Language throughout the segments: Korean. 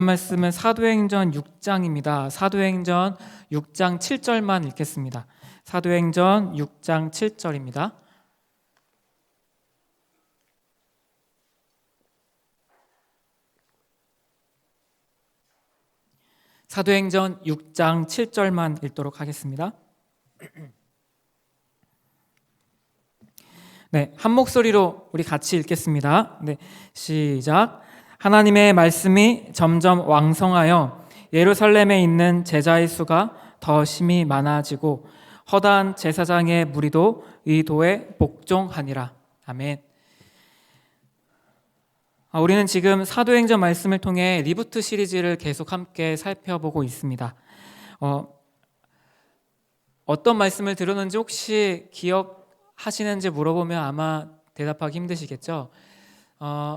말씀은 사도행전 6장입니다. 사도행전 6장 7절만 읽겠습니다. 사도행전 6장 7절입니다. 사도행전 6장 7절만 읽도록 하겠습니다. 네, 한 목소리로 우리 같이 읽겠습니다. 네, 시작. 하나님의 말씀이 점점 왕성하여 예루살렘에 있는 제자의 수가 더 심히 많아지고 허다한 제사장의 무리도 이 도에 복종하니라. 아멘. 우리는 지금 사도행전 말씀을 통해 리부트 시리즈를 계속 함께 살펴보고 있습니다. 어떤 말씀을 들었는지 혹시 기억하시는지 물어보면 아마 대답하기 힘드시겠죠?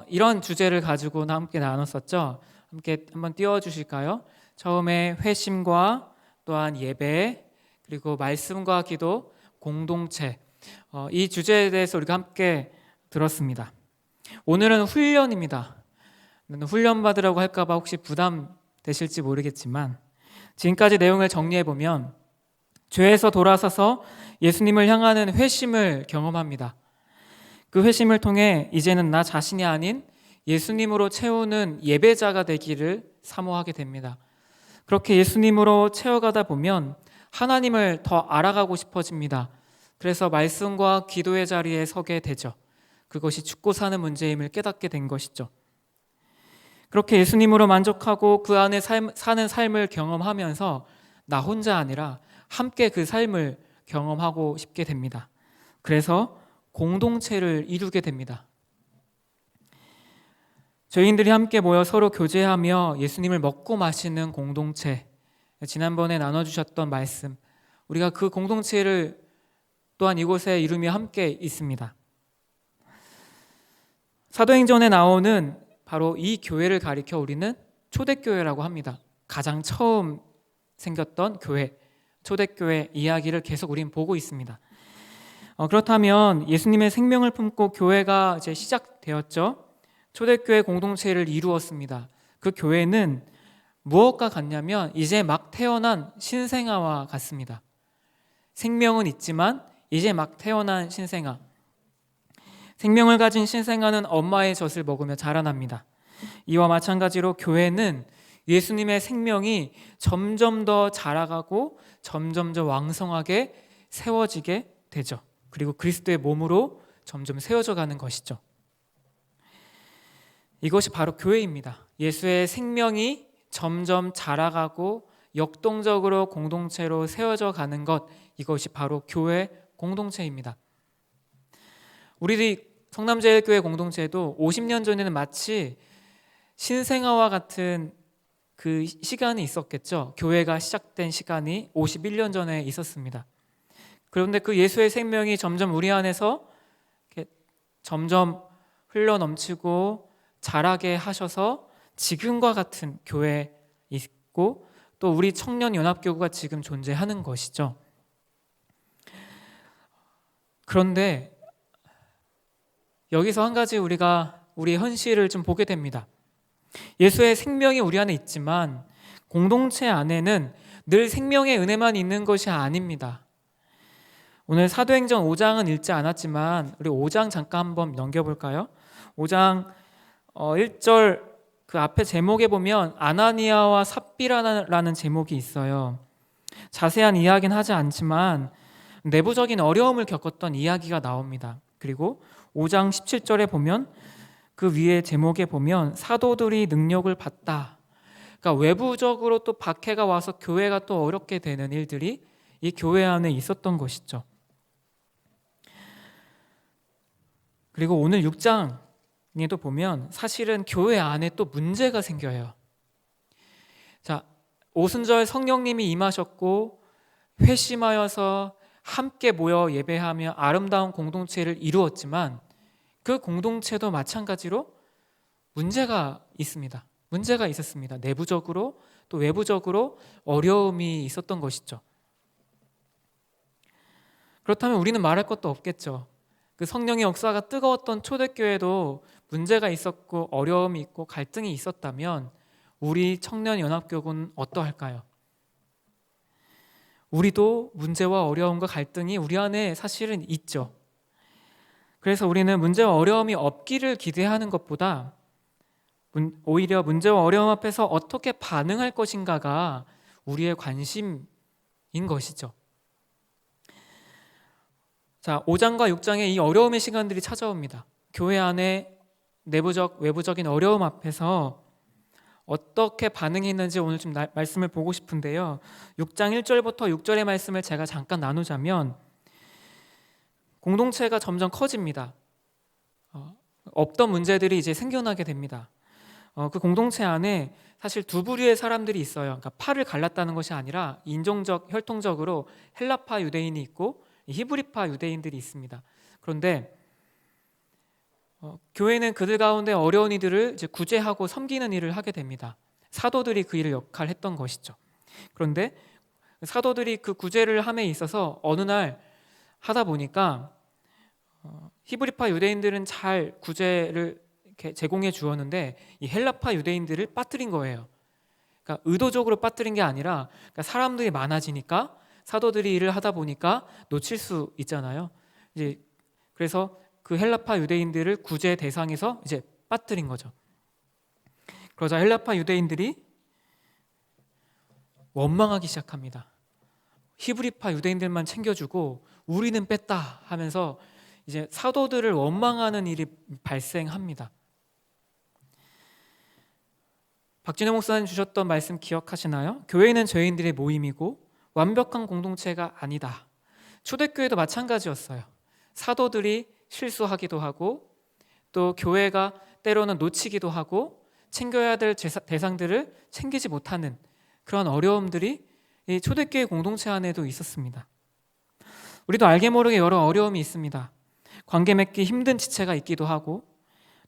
이런 주제를 가지고 함께 나눴었죠. 함께 한번 띄워주실까요? 처음에 회심과 또한 예배, 그리고 말씀과 기도, 공동체, 이 주제에 대해서 우리가 함께 들었습니다. 오늘은 훈련입니다. 훈련받으라고 할까봐 혹시 부담되실지 모르겠지만 지금까지 내용을 정리해보면 죄에서 돌아서서 예수님을 향하는 회심을 경험합니다. 그 회심을 통해 이제는 나 자신이 아닌 예수님으로 채우는 예배자가 되기를 사모하게 됩니다. 그렇게 예수님으로 채워가다 보면 하나님을 더 알아가고 싶어집니다. 그래서 말씀과 기도의 자리에 서게 되죠. 그것이 죽고 사는 문제임을 깨닫게 된 것이죠. 그렇게 예수님으로 만족하고 그 안에 사는 삶을 경험하면서 나 혼자 아니라 함께 그 삶을 경험하고 싶게 됩니다. 그래서 공동체를 이루게 됩니다. 죄인들이 함께 모여 서로 교제하며 예수님을 먹고 마시는 공동체, 지난번에 나눠주셨던 말씀, 우리가 그 공동체를 또한 이곳에 이루며 함께 있습니다. 사도행전에 나오는 바로 이 교회를 가리켜 우리는 초대교회라고 합니다. 가장 처음 생겼던 교회, 초대교회 이야기를 계속 우리는 보고 있습니다. 그렇다면 예수님의 생명을 품고 교회가 이제 시작되었죠. 초대교회 공동체를 이루었습니다. 그 교회는 무엇과 같냐면 이제 막 태어난 신생아와 같습니다. 생명은 있지만 이제 막 태어난 신생아. 생명을 가진 신생아는 엄마의 젖을 먹으며 자라납니다. 이와 마찬가지로 교회는 예수님의 생명이 점점 더 자라가고 점점 더 왕성하게 세워지게 되죠. 그리고 그리스도의 몸으로 점점 세워져 가는 것이죠. 이것이 바로 교회입니다. 예수의 생명이 점점 자라가고 역동적으로 공동체로 세워져 가는 것, 이것이 바로 교회 공동체입니다. 우리 성남제일교회 공동체도 50년 전에는 마치 신생아와 같은 그 시간이 있었겠죠. 교회가 시작된 시간이 51년 전에 있었습니다. 그런데 그 예수의 생명이 점점 우리 안에서 점점 흘러넘치고 자라게 하셔서 지금과 같은 교회 있고 또 우리 청년연합교구가 지금 존재하는 것이죠. 그런데 여기서 한 가지 우리 현실을 좀 보게 됩니다. 예수의 생명이 우리 안에 있지만 공동체 안에는 늘 생명의 은혜만 있는 것이 아닙니다. 오늘 사도행전 5장은 읽지 않았지만 우리 5장 잠깐 한번 넘겨볼까요? 5장 1절 그 앞에 제목에 보면 아나니아와 삽비라라는 제목이 있어요. 자세한 이야기는 하지 않지만 내부적인 어려움을 겪었던 이야기가 나옵니다. 그리고 5장 17절에 보면 그 위에 제목에 보면 사도들이 능력을 받다. 그러니까 외부적으로 또 박해가 와서 교회가 또 어렵게 되는 일들이 이 교회 안에 있었던 것이죠. 그리고 오늘 6장에도 보면 사실은 교회 안에 또 문제가 생겨요. 자, 오순절 성령님이 임하셨고 회심하여서 함께 모여 예배하며 아름다운 공동체를 이루었지만 그 공동체도 마찬가지로 문제가 있습니다. 문제가 있었습니다. 내부적으로 또 외부적으로 어려움이 있었던 것이죠. 그렇다면 우리는 말할 것도 없겠죠. 그 성령의 역사가 뜨거웠던 초대교회도 문제가 있었고 어려움이 있고 갈등이 있었다면 우리 청년연합교구는 어떠할까요? 우리도 문제와 어려움과 갈등이 우리 안에 사실은 있죠. 그래서 우리는 문제와 어려움이 없기를 기대하는 것보다 오히려 문제와 어려움 앞에서 어떻게 반응할 것인가가 우리의 관심인 것이죠. 자, 5장과 6장에 이 어려움의 시간들이 찾아옵니다. 교회 안에 내부적, 외부적인 어려움 앞에서 어떻게 반응했는지 오늘 좀 말씀을 보고 싶은데요. 6장 1절부터 6절의 말씀을 제가 잠깐 나누자면 공동체가 점점 커집니다. 없던 문제들이 이제 생겨나게 됩니다. 그 공동체 안에 사실 두 부류의 사람들이 있어요. 그러니까 팔을 갈랐다는 것이 아니라 인종적, 혈통적으로 헬라파 유대인이 있고 히브리파 유대인들이 있습니다. 그런데 교회는 그들 가운데 어려운 이들을 이제 구제하고 섬기는 일을 하게 됩니다. 사도들이 그 일을 역할했던 것이죠. 그런데 사도들이 그 구제를 함에 있어서 어느 날 하다 보니까 히브리파 유대인들은 잘 구제를 이렇게 제공해 주었는데 이 헬라파 유대인들을 빠뜨린 거예요. 그러니까 의도적으로 빠뜨린 게 아니라 그러니까 사람들이 많아지니까 사도들이 일을 하다 보니까 놓칠 수 있잖아요. 이제 그래서 그 헬라파 유대인들을 구제 대상에서 이제 빠뜨린 거죠. 그러자 헬라파 유대인들이 원망하기 시작합니다. 히브리파 유대인들만 챙겨주고 우리는 뺐다 하면서 이제 사도들을 원망하는 일이 발생합니다. 박진혜 목사님 주셨던 말씀 기억하시나요? 교회는 죄인들의 모임이고 완벽한 공동체가 아니다. 초대교회도 마찬가지였어요. 사도들이 실수하기도 하고 또 교회가 때로는 놓치기도 하고 챙겨야 될 대상들을 챙기지 못하는 그런 어려움들이 이 초대교회 공동체 안에도 있었습니다. 우리도 알게 모르게 여러 어려움이 있습니다. 관계 맺기 힘든 지체가 있기도 하고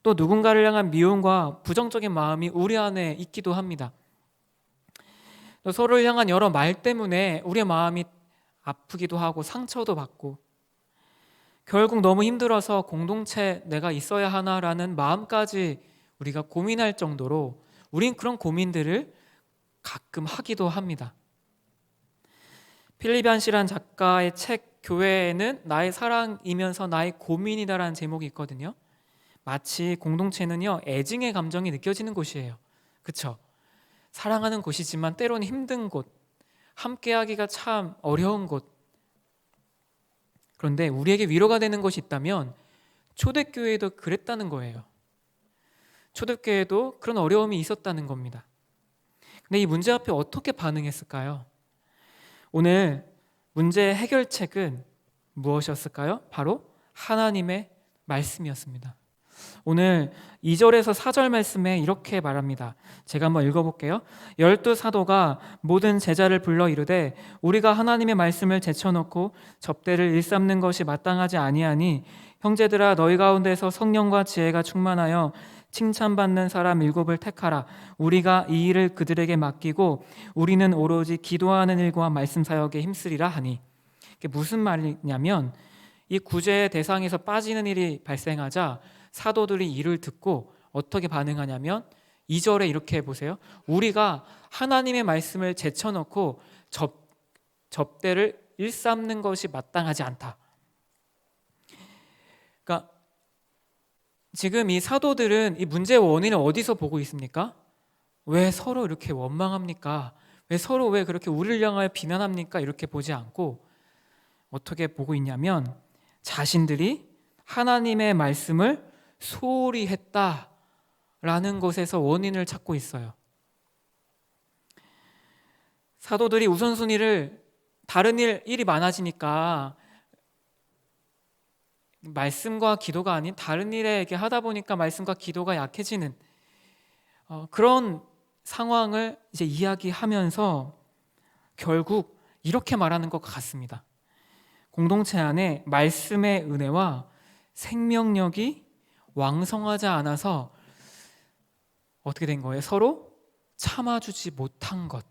또 누군가를 향한 미움과 부정적인 마음이 우리 안에 있기도 합니다. 또 서로를 향한 여러 말 때문에 우리의 마음이 아프기도 하고 상처도 받고 결국 너무 힘들어서 공동체 내가 있어야 하나라는 마음까지 우리가 고민할 정도로 우린 그런 고민들을 가끔 하기도 합니다. 필립 얀시란 작가의 책 교회는 나의 사랑이면서 나의 고민이다라는 제목이 있거든요. 마치 공동체는요 애증의 감정이 느껴지는 곳이에요. 그렇죠? 사랑하는 곳이지만 때로는 힘든 곳, 함께하기가 참 어려운 곳. 그런데 우리에게 위로가 되는 것이 있다면 초대교회도 그랬다는 거예요. 초대교회도 그런 어려움이 있었다는 겁니다. 근데 이 문제 앞에 어떻게 반응했을까요? 오늘 문제 해결책은 무엇이었을까요? 바로 하나님의 말씀이었습니다. 오늘 2절에서 4절 말씀에 이렇게 말합니다. 제가 한번 읽어볼게요. 12사도가 모든 제자를 불러 이르되 우리가 하나님의 말씀을 제쳐놓고 접대를 일삼는 것이 마땅하지 아니하니 형제들아 너희 가운데서 성령과 지혜가 충만하여 칭찬받는 사람 7을 택하라. 우리가 이 일을 그들에게 맡기고 우리는 오로지 기도하는 일과 말씀 사역에 힘쓰리라 하니. 이게 무슨 말이냐면 이 구제의 대상에서 빠지는 일이 발생하자 사도들이 이를 듣고 어떻게 반응하냐면 2절에 이렇게 보세요. 우리가 하나님의 말씀을 제쳐놓고 접대를 일삼는 것이 마땅하지 않다. 그러니까 지금 이 사도들은 이 문제의 원인을 어디서 보고 있습니까? 왜 서로 이렇게 원망합니까? 왜 서로 왜 그렇게 우리를 향하여 비난합니까? 이렇게 보지 않고 어떻게 보고 있냐면 자신들이 하나님의 말씀을 소홀히 했다라는 것에서 원인을 찾고 있어요. 사도들이 우선순위를 다른 일이 많아지니까 말씀과 기도가 아닌 다른 일에 하다 보니까 말씀과 기도가 약해지는 그런 상황을 이제 이야기하면서 결국 이렇게 말하는 것 같습니다. 공동체 안에 말씀의 은혜와 생명력이 왕성하지 않아서 어떻게 된 거예요? 서로 참아주지 못한 것.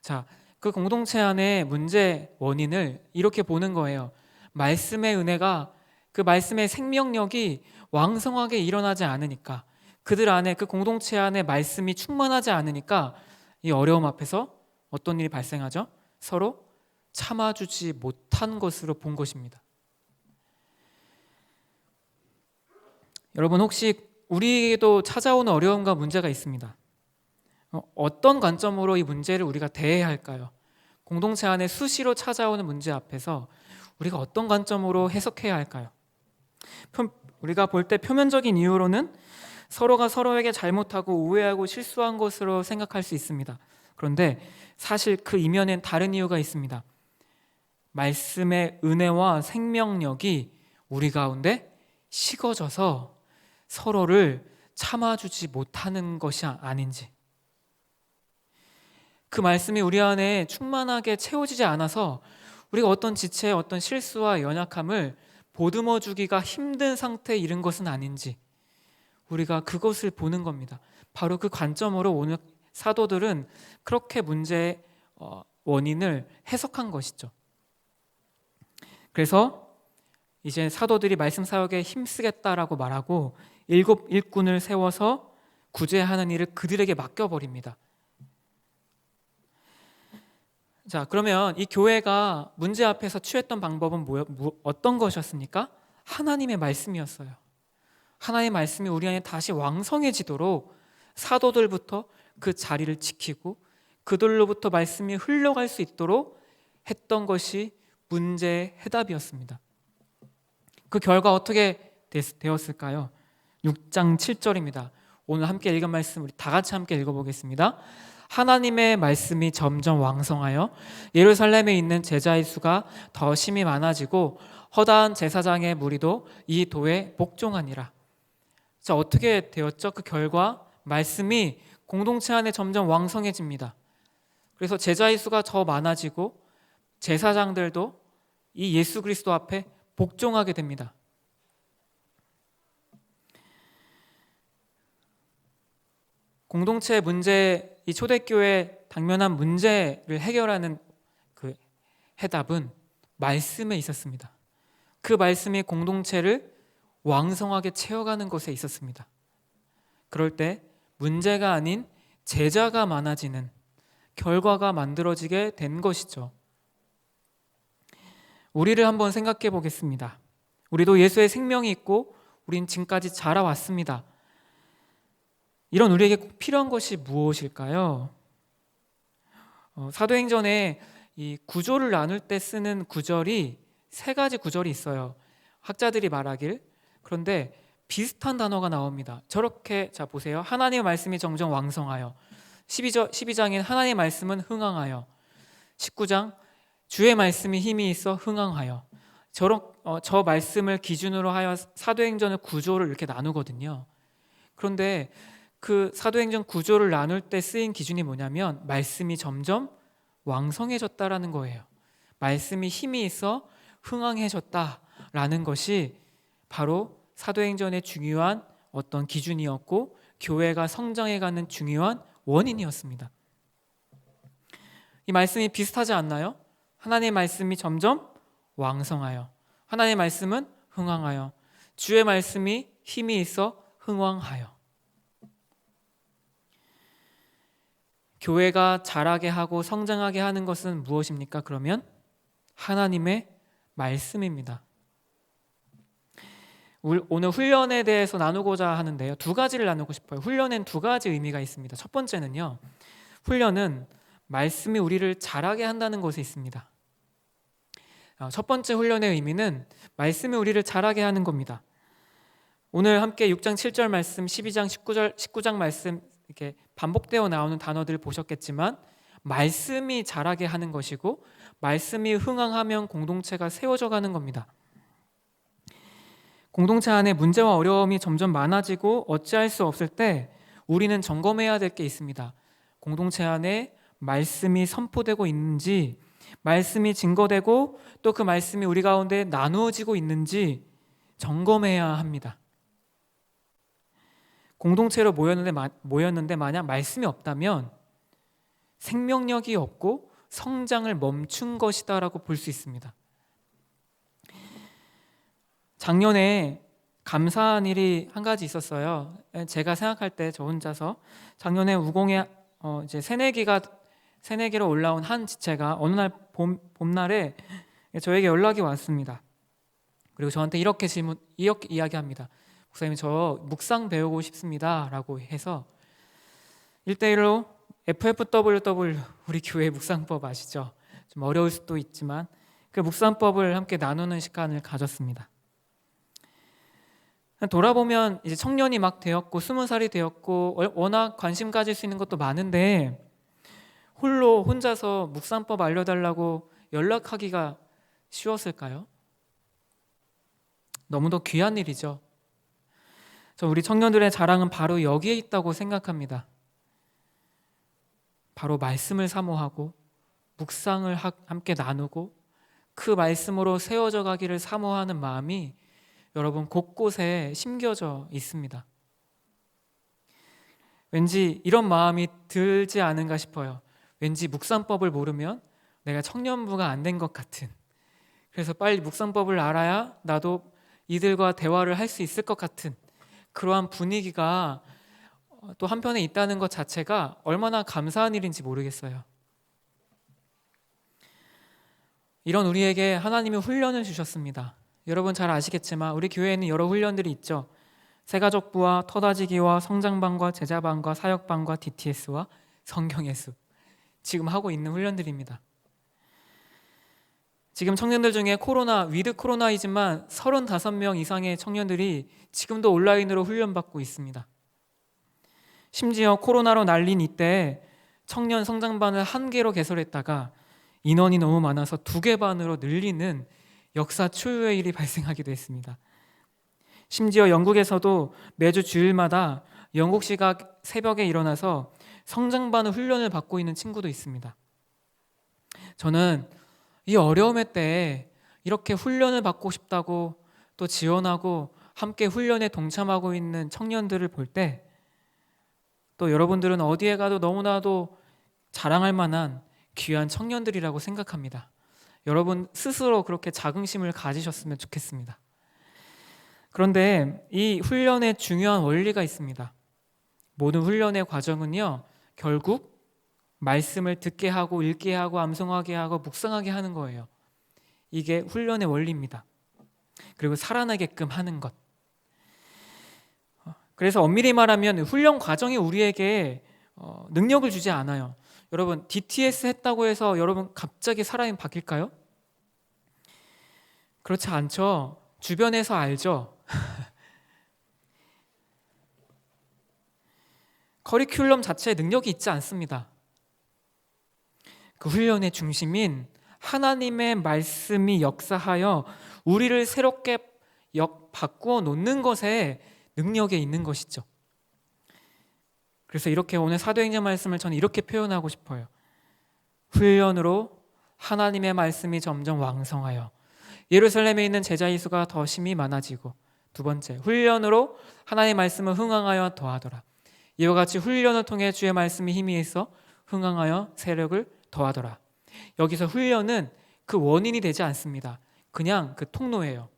자, 그 공동체 안에 문제 원인을 이렇게 보는 거예요. 말씀의 은혜가 그 말씀의 생명력이 왕성하게 일어나지 않으니까 그들 안에, 그 공동체 안에 말씀이 충만하지 않으니까 이 어려움 앞에서 어떤 일이 발생하죠? 서로 참아주지 못한 것으로 본 것입니다. 여러분, 혹시 우리에게도 찾아오는 어려움과 문제가 있습니다. 어떤 관점으로 이 문제를 우리가 대해야 할까요? 공동체 안에 수시로 찾아오는 문제 앞에서 우리가 어떤 관점으로 해석해야 할까요? 우리가 볼 때 표면적인 이유로는 서로가 서로에게 잘못하고 오해하고 실수한 것으로 생각할 수 있습니다. 그런데 사실 그 이면엔 다른 이유가 있습니다. 말씀의 은혜와 생명력이 우리 가운데 식어져서 서로를 참아주지 못하는 것이 아닌지, 그 말씀이 우리 안에 충만하게 채워지지 않아서 우리가 어떤 지체, 어떤 실수와 연약함을 보듬어 주기가 힘든 상태에 이른 것은 아닌지, 우리가 그것을 보는 겁니다. 바로 그 관점으로 오늘 사도들은 그렇게 문제의 원인을 해석한 것이죠. 그래서 이제 사도들이 말씀 사역에 힘쓰겠다라고 말하고 7 일꾼을 세워서 구제하는 일을 그들에게 맡겨버립니다. 자, 그러면 이 교회가 문제 앞에서 취했던 방법은 어떤 것이었습니까? 하나님의 말씀이었어요. 하나님의 말씀이 우리 안에 다시 왕성해지도록 사도들부터 그 자리를 지키고 그들로부터 말씀이 흘러갈 수 있도록 했던 것이 문제의 해답이었습니다. 그 결과 어떻게 되었을까요? 6장 7절입니다. 오늘 함께 읽은 말씀 우리 다 같이 함께 읽어보겠습니다. 하나님의 말씀이 점점 왕성하여 예루살렘에 있는 제자의 수가 더 심히 많아지고 허다한 제사장의 무리도 이 도에 복종하니라. 자, 어떻게 되었죠? 그 결과 말씀이 공동체 안에 점점 왕성해집니다. 그래서 제자의 수가 더 많아지고 제사장들도 이 예수 그리스도 앞에 복종하게 됩니다. 공동체 문제, 이 초대교회 당면한 문제를 해결하는 그 해답은 말씀에 있었습니다. 그 말씀이 공동체를 왕성하게 채워가는 것에 있었습니다. 그럴 때 문제가 아닌 제자가 많아지는 결과가 만들어지게 된 것이죠. 우리를 한번 생각해 보겠습니다. 우리도 예수의 생명이 있고 우린 지금까지 자라왔습니다. 이런 우리에게 꼭 필요한 것이 무엇일까요? 사도행전에 이 구조를 나눌 때 쓰는 구절이 3가지 구절이 있어요. 학자들이 말하길. 그런데 비슷한 단어가 나옵니다. 저렇게, 자 보세요. 하나님의 말씀이 점점 왕성하여, 12장인 하나님의 말씀은 흥황하여, 19장 주의 말씀이 힘이 있어 흥황하여. 저 말씀을 기준으로 하여 사도행전의 구조를 이렇게 나누거든요. 그런데 그 사도행전 구조를 나눌 때 쓰인 기준이 뭐냐면 말씀이 점점 왕성해졌다라는 거예요. 말씀이 힘이 있어 흥황해졌다라는 것이 바로 사도행전의 중요한 어떤 기준이었고 교회가 성장해가는 중요한 원인이었습니다. 이 말씀이 비슷하지 않나요? 하나님의 말씀이 점점 왕성하여, 하나님의 말씀은 흥황하여, 주의 말씀이 힘이 있어 흥황하여. 교회가 자라게 하고 성장하게 하는 것은 무엇입니까? 그러면 하나님의 말씀입니다. 오늘 훈련에 대해서 나누고자 하는데요. 2가지를 나누고 싶어요. 훈련엔 2가지 의미가 있습니다. 첫 번째는요. 훈련은 말씀이 우리를 자라게 한다는 것에 있습니다. 첫 번째 훈련의 의미는 말씀이 우리를 자라게 하는 겁니다. 오늘 함께 6장 7절 말씀, 12장 19장 말씀 이렇게 반복되어 나오는 단어들을 보셨겠지만 말씀이 자라게 하는 것이고 말씀이 흥황하면 공동체가 세워져 가는 겁니다. 공동체 안에 문제와 어려움이 점점 많아지고 어찌할 수 없을 때 우리는 점검해야 될 게 있습니다. 공동체 안에 말씀이 선포되고 있는지, 말씀이 증거되고 또 그 말씀이 우리 가운데 나누어지고 있는지 점검해야 합니다. 공동체로 모였는데 만약 말씀이 없다면 생명력이 없고 성장을 멈춘 것이다라고 볼 수 있습니다. 작년에 감사한 일이 한 가지 있었어요. 제가 생각할 때 저 혼자서 작년에 우공에 이제 새내기로 올라온 한 지체가 어느 날 봄날에 저에게 연락이 왔습니다. 그리고 저한테 이렇게 이야기합니다. 목사님, 저 묵상 배우고 싶습니다 라고 해서 1대1로 FFWW, 우리 교회 묵상법 아시죠? 좀 어려울 수도 있지만 그 묵상법을 함께 나누는 시간을 가졌습니다. 돌아보면 이제 청년이 막 되었고 20살이 되었고 워낙 관심 가질 수 있는 것도 많은데 혼자서 묵상법 알려달라고 연락하기가 쉬웠을까요? 너무도 귀한 일이죠. 저 우리 청년들의 자랑은 바로 여기에 있다고 생각합니다. 바로 말씀을 사모하고 묵상을 함께 나누고 그 말씀으로 세워져 가기를 사모하는 마음이 여러분 곳곳에 심겨져 있습니다. 왠지 이런 마음이 들지 않은가 싶어요. 왠지 묵상법을 모르면 내가 청년부가 안 된 것 같은, 그래서 빨리 묵상법을 알아야 나도 이들과 대화를 할 수 있을 것 같은 그러한 분위기가 또 한편에 있다는 것 자체가 얼마나 감사한 일인지 모르겠어요. 이런 우리에게 하나님이 훈련을 주셨습니다. 여러분 잘 아시겠지만 우리 교회에는 여러 훈련들이 있죠. 새가족부와 터다지기와 성장반과 제자반과 사역반과 DTS와 성경의 숲, 지금 하고 있는 훈련들입니다. 지금 청년들 중에 위드 코로나이지만 35명 이상의 청년들이 지금도 온라인으로 훈련받고 있습니다. 심지어 코로나로 날린 이때 청년 성장반을 1개로 개설했다가 인원이 너무 많아서 2개 반으로 늘리는 역사 초유의 일이 발생하기도 했습니다. 심지어 영국에서도 매주 주일마다 영국 시각 새벽에 일어나서 성장반 훈련을 받고 있는 친구도 있습니다. 저는 이 어려움의 때에 이렇게 훈련을 받고 싶다고 또 지원하고 함께 훈련에 동참하고 있는 청년들을 볼 때 또 여러분들은 어디에 가도 너무나도 자랑할 만한 귀한 청년들이라고 생각합니다. 여러분 스스로 그렇게 자긍심을 가지셨으면 좋겠습니다. 그런데 이 훈련에 중요한 원리가 있습니다. 모든 훈련의 과정은요, 결국 말씀을 듣게 하고 읽게 하고 암송하게 하고 묵상하게 하는 거예요. 이게 훈련의 원리입니다. 그리고 살아나게끔 하는 것. 그래서 엄밀히 말하면 훈련 과정이 우리에게 능력을 주지 않아요. 여러분 DTS 했다고 해서 여러분 갑자기 사람이 바뀔까요? 그렇지 않죠. 주변에서 알죠. 커리큘럼 자체에 능력이 있지 않습니다. 그 훈련의 중심인 하나님의 말씀이 역사하여 우리를 새롭게 바꾸어 놓는 것에 능력이 있는 것이죠. 그래서 이렇게 오늘 사도행전 말씀을 저는 이렇게 표현하고 싶어요. 훈련으로 하나님의 말씀이 점점 왕성하여 예루살렘에 있는 제자의 수가 더 심히 많아지고, 2번째, 훈련으로 하나님의 말씀을 흥황하여 더하더라. 이와 같이 훈련을 통해 주의 말씀이 힘이 있어 흥황하여 세력을 더하더라. 여기서 훈련은 그 원인이 되지 않습니다. 그냥 그 통로예요.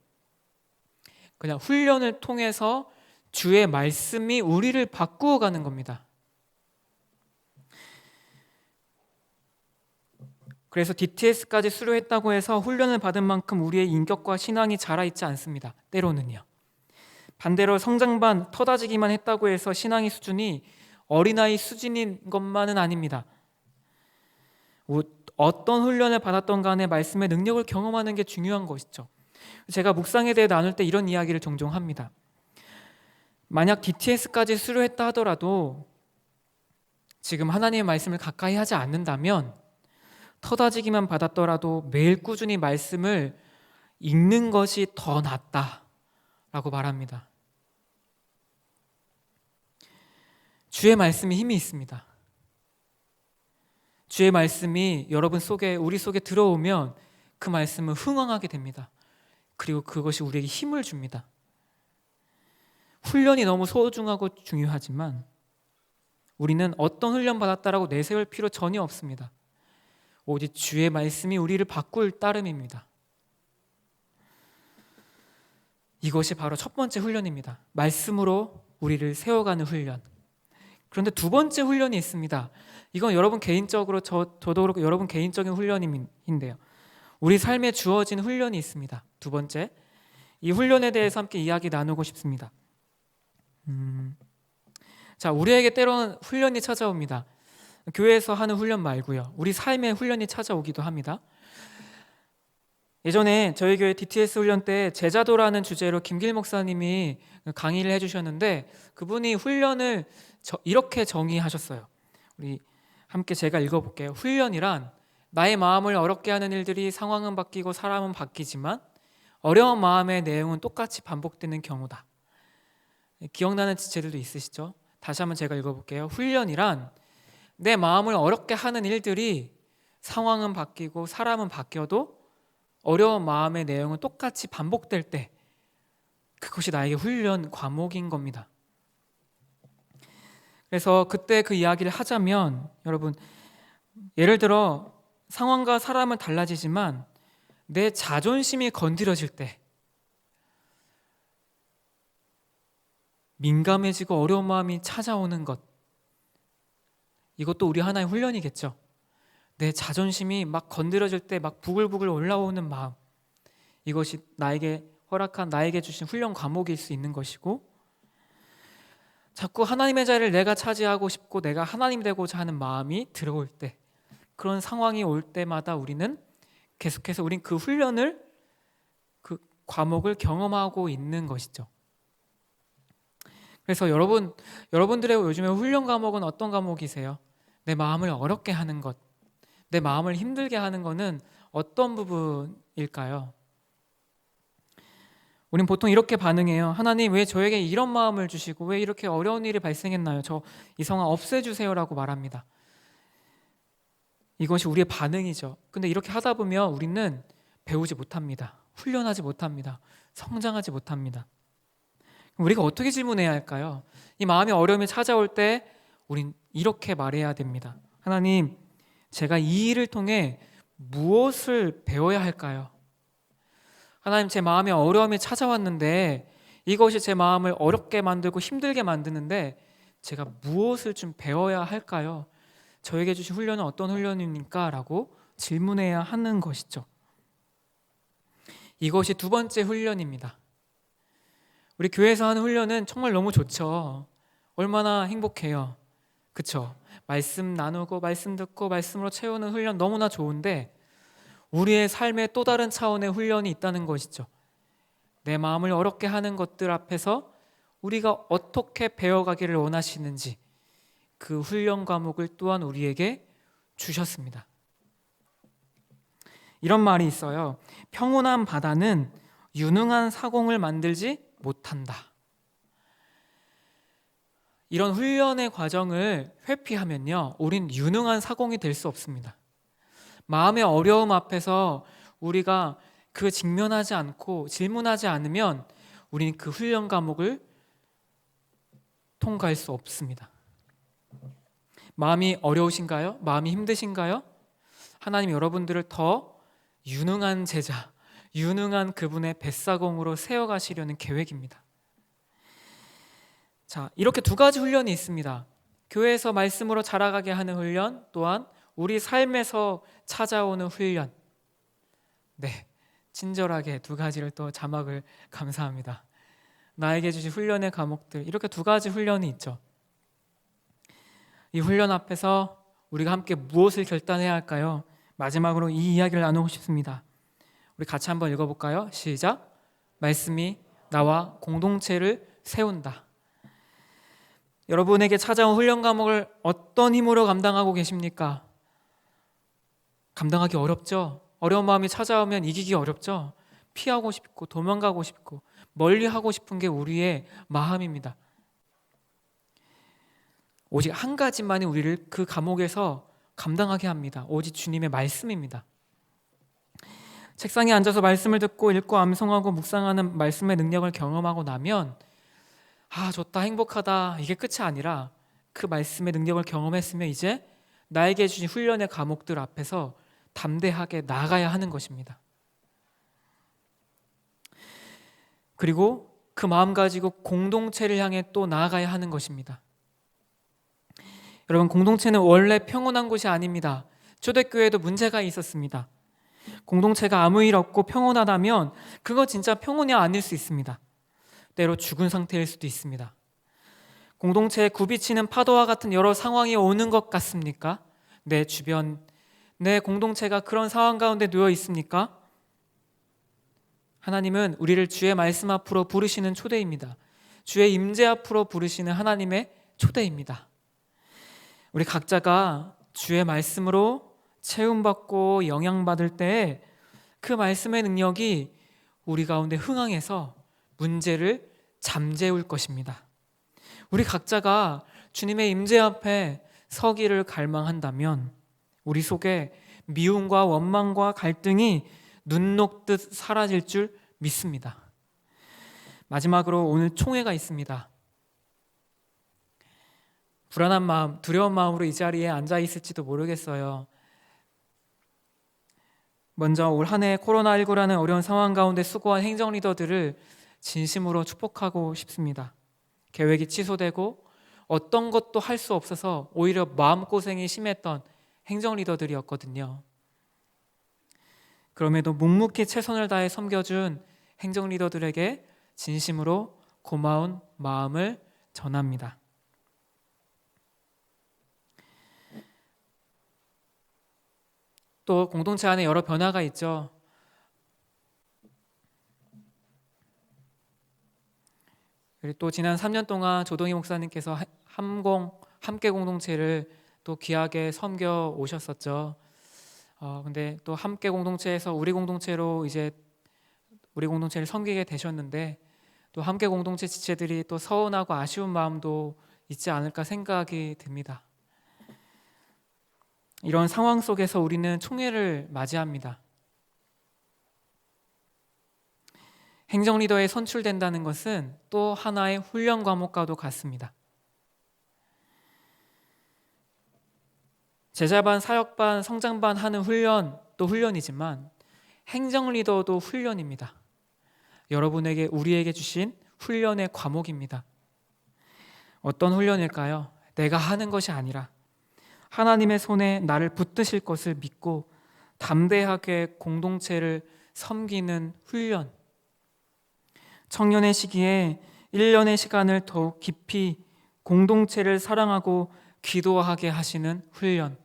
그냥 훈련을 통해서 주의 말씀이 우리를 바꾸어 가는 겁니다. 그래서 DTS까지 수료했다고 해서 훈련을 받은 만큼 우리의 인격과 신앙이 자라있지 않습니다. 때로는요. 반대로 성장반 터다지기만 했다고 해서 신앙의 수준이 어린아이 수준인 것만은 아닙니다. 어떤 훈련을 받았던 간에 말씀의 능력을 경험하는 게 중요한 것이죠. 제가 묵상에 대해 나눌 때 이런 이야기를 종종 합니다. 만약 DTS까지 수료했다 하더라도 지금 하나님의 말씀을 가까이 하지 않는다면, 터다지기만 받았더라도 매일 꾸준히 말씀을 읽는 것이 더 낫다라고 말합니다. 주의 말씀이 힘이 있습니다. 주의 말씀이 여러분 속에, 우리 속에 들어오면 그 말씀은 흥황하게 됩니다. 그리고 그것이 우리에게 힘을 줍니다. 훈련이 너무 소중하고 중요하지만 우리는 어떤 훈련 받았다라고 내세울 필요 전혀 없습니다. 오직 주의 말씀이 우리를 바꿀 따름입니다. 이것이 바로 첫 번째 훈련입니다. 말씀으로 우리를 세워가는 훈련. 그런데 두 번째 훈련이 있습니다. 이건 여러분 개인적으로 저도 그렇고 여러분 개인적인 훈련인데요. 우리 삶에 주어진 훈련이 있습니다. 두 번째, 이 훈련에 대해서 함께 이야기 나누고 싶습니다. 자, 우리에게 때로는 훈련이 찾아옵니다. 교회에서 하는 훈련 말고요. 우리 삶의 훈련이 찾아오기도 합니다. 예전에 저희 교회 DTS 훈련 때 제자도라는 주제로 김길 목사님이 강의를 해주셨는데 그분이 훈련을 이렇게 정의하셨어요. 우리 함께 제가 읽어볼게요. 훈련이란 나의 마음을 어렵게 하는 일들이 상황은 바뀌고 사람은 바뀌지만 어려운 마음의 내용은 똑같이 반복되는 경우다. 기억나는 지체들도 있으시죠? 다시 한번 제가 읽어볼게요. 훈련이란 내 마음을 어렵게 하는 일들이 상황은 바뀌고 사람은 바뀌어도 어려운 마음의 내용은 똑같이 반복될 때 그것이 나에게 훈련 과목인 겁니다. 그래서 그때 그 이야기를 하자면 여러분, 예를 들어 상황과 사람은 달라지지만 내 자존심이 건드려질 때 민감해지고 어려운 마음이 찾아오는 것, 이것도 우리 하나의 훈련이겠죠. 내 자존심이 막 건드려질 때 막 부글부글 올라오는 마음, 이것이 나에게 허락한, 나에게 주신 훈련 과목일 수 있는 것이고, 자꾸 하나님의 자리를 내가 차지하고 싶고 내가 하나님 되고자 하는 마음이 들어올 때, 그런 상황이 올 때마다 우리는 계속해서 우린 그 훈련을, 그 과목을 경험하고 있는 것이죠. 그래서 여러분들의 요즘에 훈련 과목은 어떤 과목이세요? 내 마음을 어렵게 하는 것, 내 마음을 힘들게 하는 것은 어떤 부분일까요? 우린 보통 이렇게 반응해요. 하나님, 왜 저에게 이런 마음을 주시고 왜 이렇게 어려운 일이 발생했나요? 이 상황 없애주세요라고 말합니다. 이것이 우리의 반응이죠. 근데 이렇게 하다 보면 우리는 배우지 못합니다. 훈련하지 못합니다. 성장하지 못합니다. 우리가 어떻게 질문해야 할까요? 이 마음의 어려움이 찾아올 때 우린 이렇게 말해야 됩니다. 하나님, 제가 이 일을 통해 무엇을 배워야 할까요? 하나님, 제 마음에 어려움이 찾아왔는데 이것이 제 마음을 어렵게 만들고 힘들게 만드는데 제가 무엇을 좀 배워야 할까요? 저에게 주신 훈련은 어떤 훈련입니까? 라고 질문해야 하는 것이죠. 이것이 두 번째 훈련입니다. 우리 교회에서 하는 훈련은 정말 너무 좋죠. 얼마나 행복해요. 그쵸? 말씀 나누고 말씀 듣고 말씀으로 채우는 훈련 너무나 좋은데 우리의 삶의 또 다른 차원의 훈련이 있다는 것이죠. 내 마음을 어렵게 하는 것들 앞에서 우리가 어떻게 배워가기를 원하시는지 그 훈련 과목을 또한 우리에게 주셨습니다. 이런 말이 있어요. 평온한 바다는 유능한 사공을 만들지 못한다. 이런 훈련의 과정을 회피하면요, 우린 유능한 사공이 될 수 없습니다. 마음의 어려움 앞에서 우리가 그 직면하지 않고 질문하지 않으면 우리는 그 훈련 과목을 통과할 수 없습니다. 마음이 어려우신가요? 마음이 힘드신가요? 하나님 여러분들을 더 유능한 제자, 유능한 그분의 뱃사공으로 세워가시려는 계획입니다. 자, 이렇게 두 가지 훈련이 있습니다. 교회에서 말씀으로 자라가게 하는 훈련, 또한 우리 삶에서 찾아오는 훈련. 네, 친절하게 두 가지를 또 자막을 감사합니다. 나에게 주신 훈련의 과목들, 이렇게 두 가지 훈련이 있죠. 이 훈련 앞에서 우리가 함께 무엇을 결단해야 할까요? 마지막으로 이 이야기를 나누고 싶습니다. 우리 같이 한번 읽어볼까요? 시작. 말씀이 나와 공동체를 세운다. 여러분에게 찾아온 훈련 과목을 어떤 힘으로 감당하고 계십니까? 감당하기 어렵죠? 어려운 마음이 찾아오면 이기기 어렵죠? 피하고 싶고 도망가고 싶고 멀리 하고 싶은 게 우리의 마음입니다. 오직 한 가지만이 우리를 그 감옥에서 감당하게 합니다. 오직 주님의 말씀입니다. 책상에 앉아서 말씀을 듣고 읽고 암송하고 묵상하는 말씀의 능력을 경험하고 나면 좋다, 행복하다, 이게 끝이 아니라 그 말씀의 능력을 경험했으면 이제 나에게 주신 훈련의 과목들 앞에서 담대하게 나아가야 하는 것입니다. 그리고 그 마음 가지고 공동체를 향해 또 나아가야 하는 것입니다. 여러분, 공동체는 원래 평온한 곳이 아닙니다. 초대교회에도 문제가 있었습니다. 공동체가 아무 일 없고 평온하다면 그거 진짜 평온이 아닐 수 있습니다. 때로 죽은 상태일 수도 있습니다. 공동체에 굽이치는 파도와 같은 여러 상황이 오는 것 같습니까? 내 주변, 내 공동체가 그런 상황 가운데 놓여 있습니까? 하나님은 우리를 주의 말씀 앞으로 부르시는 초대입니다. 주의 임재 앞으로 부르시는 하나님의 초대입니다. 우리 각자가 주의 말씀으로 채움받고 영향받을 때 그 말씀의 능력이 우리 가운데 흥황해서 문제를 잠재울 것입니다. 우리 각자가 주님의 임재 앞에 서기를 갈망한다면 우리 속에 미움과 원망과 갈등이 눈 녹듯 사라질 줄 믿습니다. 마지막으로 오늘 총회가 있습니다. 불안한 마음, 두려운 마음으로 이 자리에 앉아 있을지도 모르겠어요. 먼저 올 한 해 코로나19라는 어려운 상황 가운데 수고한 행정 리더들을 진심으로 축복하고 싶습니다. 계획이 취소되고 어떤 것도 할 수 없어서 오히려 마음고생이 심했던 행정 리더들이었거든요. 그럼에도 묵묵히 최선을 다해 섬겨준 행정 리더들에게 진심으로 고마운 마음을 전합니다. 또 공동체 안에 여러 변화가 있죠. 그리고 또 지난 3년 동안 조동희 목사님께서 함께 공동체를 또 귀하게 섬겨 오셨었죠. 근데 또 함께 공동체에서 우리 공동체로 이제 우리 공동체를 섬기게 되셨는데 또 함께 공동체 지체들이 또 서운하고 아쉬운 마음도 있지 않을까 생각이 듭니다. 이런 상황 속에서 우리는 총회를 맞이합니다. 행정 리더에 선출된다는 것은 또 하나의 훈련 과목과도 같습니다. 제자반, 사역반, 성장반 하는 훈련도 훈련이지만 행정 리더도 훈련입니다. 여러분에게, 우리에게 주신 훈련의 과목입니다. 어떤 훈련일까요? 내가 하는 것이 아니라 하나님의 손에 나를 붙드실 것을 믿고 담대하게 공동체를 섬기는 훈련. 청년의 시기에 1년의 시간을 더욱 깊이 공동체를 사랑하고 기도하게 하시는 훈련.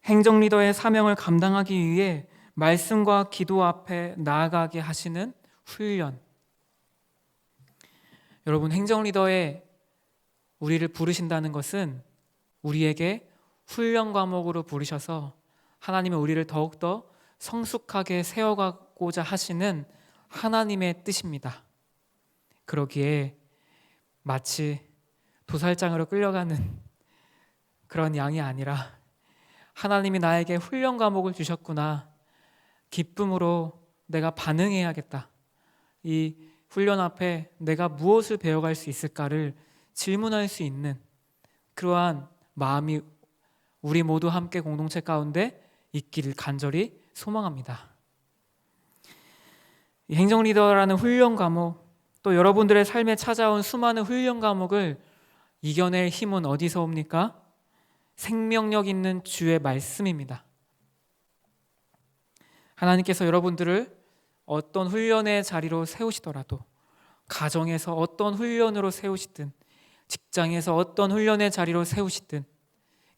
행정 리더의 사명을 감당하기 위해 말씀과 기도 앞에 나아가게 하시는 훈련. 여러분, 행정 리더에 우리를 부르신다는 것은 우리에게 훈련 과목으로 부르셔서 하나님은 우리를 더욱더 성숙하게 세워가고자 하시는 하나님의 뜻입니다. 그러기에 마치 도살장으로 끌려가는 그런 양이 아니라 하나님이 나에게 훈련 과목을 주셨구나, 기쁨으로 내가 반응해야겠다, 이 훈련 앞에 내가 무엇을 배워갈 수 있을까를 질문할 수 있는 그러한 마음이 우리 모두 함께 공동체 가운데 있기를 간절히 소망합니다. 이 행정 리더라는 훈련 과목, 또 여러분들의 삶에 찾아온 수많은 훈련 과목을 이겨낼 힘은 어디서 옵니까? 생명력 있는 주의 말씀입니다. 하나님께서 여러분들을 어떤 훈련의 자리로 세우시더라도, 가정에서 어떤 훈련으로 세우시든, 직장에서 어떤 훈련의 자리로 세우시든,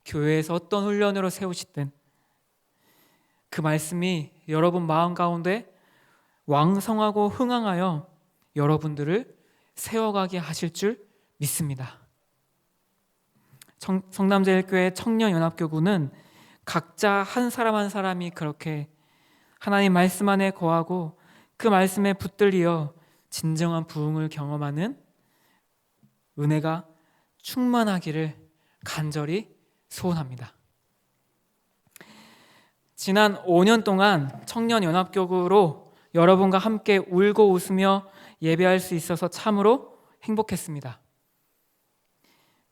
교회에서 어떤 훈련으로 세우시든 그 말씀이 여러분 마음 가운데 왕성하고 흥황하여 여러분들을 세워가게 하실 줄 믿습니다. 성남제일교회 청년연합교구는 각자 한 사람 한 사람이 그렇게 하나님 말씀 안에 거하고 그 말씀에 붙들려 진정한 부흥을 경험하는 은혜가 충만하기를 간절히 소원합니다. 지난 5년 동안 청년연합교구로 여러분과 함께 울고 웃으며 예배할 수 있어서 참으로 행복했습니다.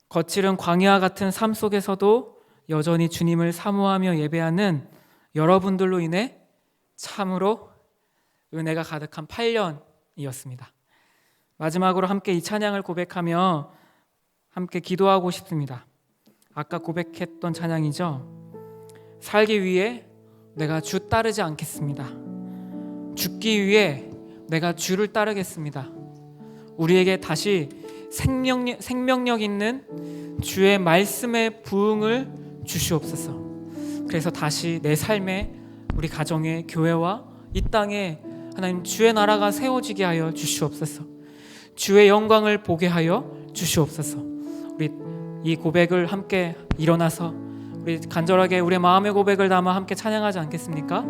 거칠은 광야 같은 삶 속에서도 여전히 주님을 사모하며 예배하는 여러분들로 인해 참으로 은혜가 가득한 8년 찬양이었습니다. 마지막으로 함께 이 찬양을 고백하며 함께 기도하고 싶습니다. 아까 고백했던 찬양이죠. 살기 위해 내가 주 따르지 않겠습니다. 죽기 위해 내가 주를 따르겠습니다. 우리에게 다시 생명력 있는 주의 말씀의 부흥을 주시옵소서. 그래서 다시 내 삶에, 우리 가정에, 교회와 이 땅에 하나님 주의 나라가 세워지게 하여 주시옵소서. 주의 영광을 보게 하여 주시옵소서. 우리 이 고백을 함께 일어나서 우리 간절하게 우리의 마음의 고백을 담아 함께 찬양하지 않겠습니까?